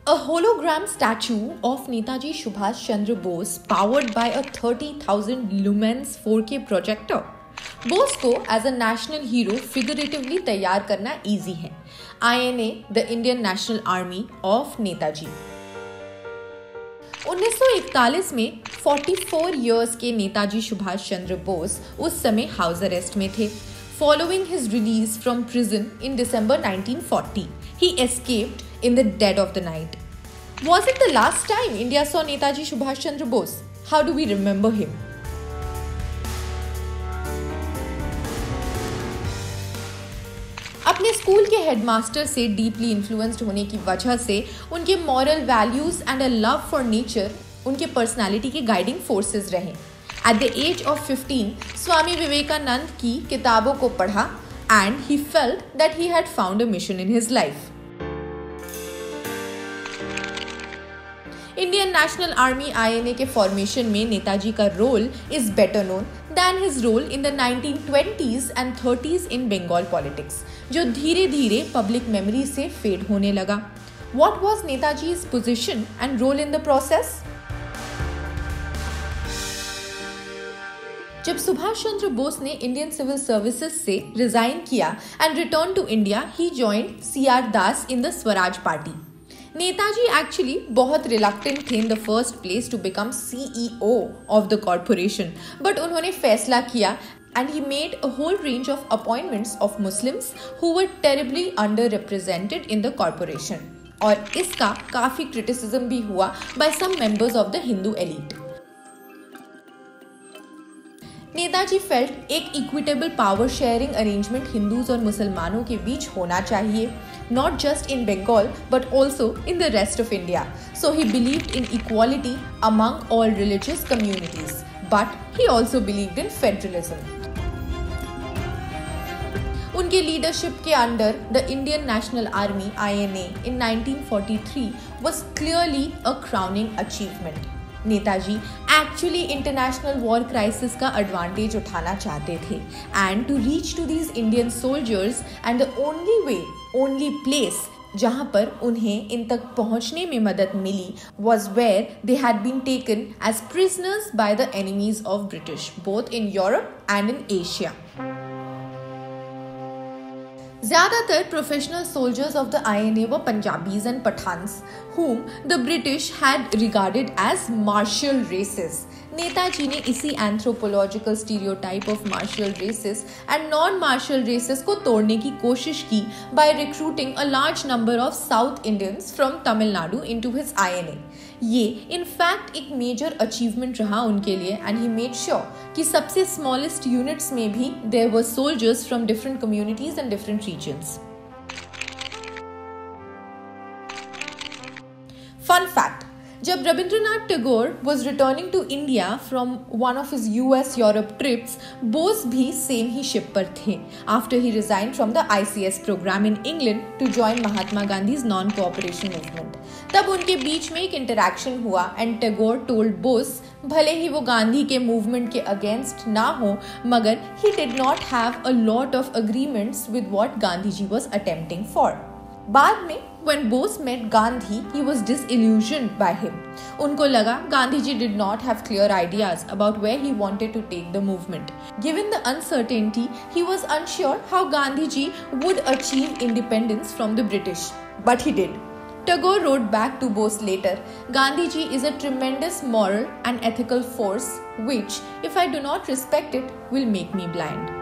A hologram statue of Netaji Subhash Chandra Bose powered by a 30,000 lumens 4K projector. Bose को as a national hero figuratively तैयार करना easy है. INA, the Indian National Army of Netaji. 1941 में 44 years के नेताजी सुभाष चंद्र बोस उस समय house arrest में थे. Following his release from prison in December 1940, he escaped in the dead of the night. Was it the last time India saw Netaji Subhash Chandra Bose? How do we remember him? अपने school के headmaster से deeply influenced होने की वजह से उनके moral values and a love for nature उनके personality के गाइडिंग फोर्सेस रहे. At the age of 15, Swami Vivekananda की किताबों को पढ़ा and he felt that he had found a mission in his life. Indian National Army INA के फॉर्मेशन में नेताजी का role is better known than his role in the 1920s and 30s in Bengal politics, जो धीरे धीरे public memory से fade होने लगा. What was Netaji's position and role in the process? जब सुभाष चंद्र बोस ने इंडियन सिविल सर्विसेज से रिजाइन किया and return to India, he joined CR Das in the Swaraj Party. Netaji actually बहुत रिलक्टेंट थे in the first place to become CEO of the corporation, but उन्होंने फैसला किया and he made a whole range of appointments of Muslims who were terribly underrepresented in the corporation. और इसका काफी criticism भी हुआ by some members of the Hindu elite. Netaji felt एक equitable power sharing arrangement Hindus और मुसलमानों के बीच होना चाहिए, not just in Bengal but also in the rest of India. So he believed in equality among all religious communities, but he also believed in federalism. उनके leadership के under the Indian National Army INA in 1943 was clearly a crowning achievement. Netaji actually international war crisis का advantage उठाना चाहते थे and to reach to these Indian soldiers and the only way, only place जहां पर उन्हें इन तक पहुंचने में मदद मिली was where they had been taken as prisoners by the enemies of British, both in Europe and in Asia. ज्यादातर professional soldiers of the INA were Punjabis and Pathans whom the British had regarded as martial races. Netaji ने इसी anthropological stereotype of martial races and non martial races को तोड़ने की कोशिश की by recruiting a large number of South Indians from Tamil Nadu into his INA. ये in fact एक major achievement रहा उनके लिए एंड ही मेड श्योर कि सबसे स्मॉलेस्ट यूनिट्स में भी there were soldiers from different communities and different regions. Fun fact, जब Rabindranath Tagore was returning to India from one of his US Europe trips, Bose भी सेम ही ship पर थे after he resigned from the ICS program in England to join Mahatma Gandhi's non-cooperation movement. तब उनके बीच में एक interaction हुआ and Tagore told Bose भले ही वो गांधी के मूवमेंट के अगेंस्ट ना हो, मगर he did not have a lot of agreements with what Gandhi ji was attempting for. बाद में when Bose met Gandhi, he was disillusioned by him. उनको लगा Gandhi ji did not have clear ideas about where he wanted to take the movement. Given the uncertainty, he was unsure how Gandhi ji would achieve independence from the British. But he did. Tagore wrote back to Bose later, Gandhi ji is a tremendous moral and ethical force which, if I do not respect it, will make me blind.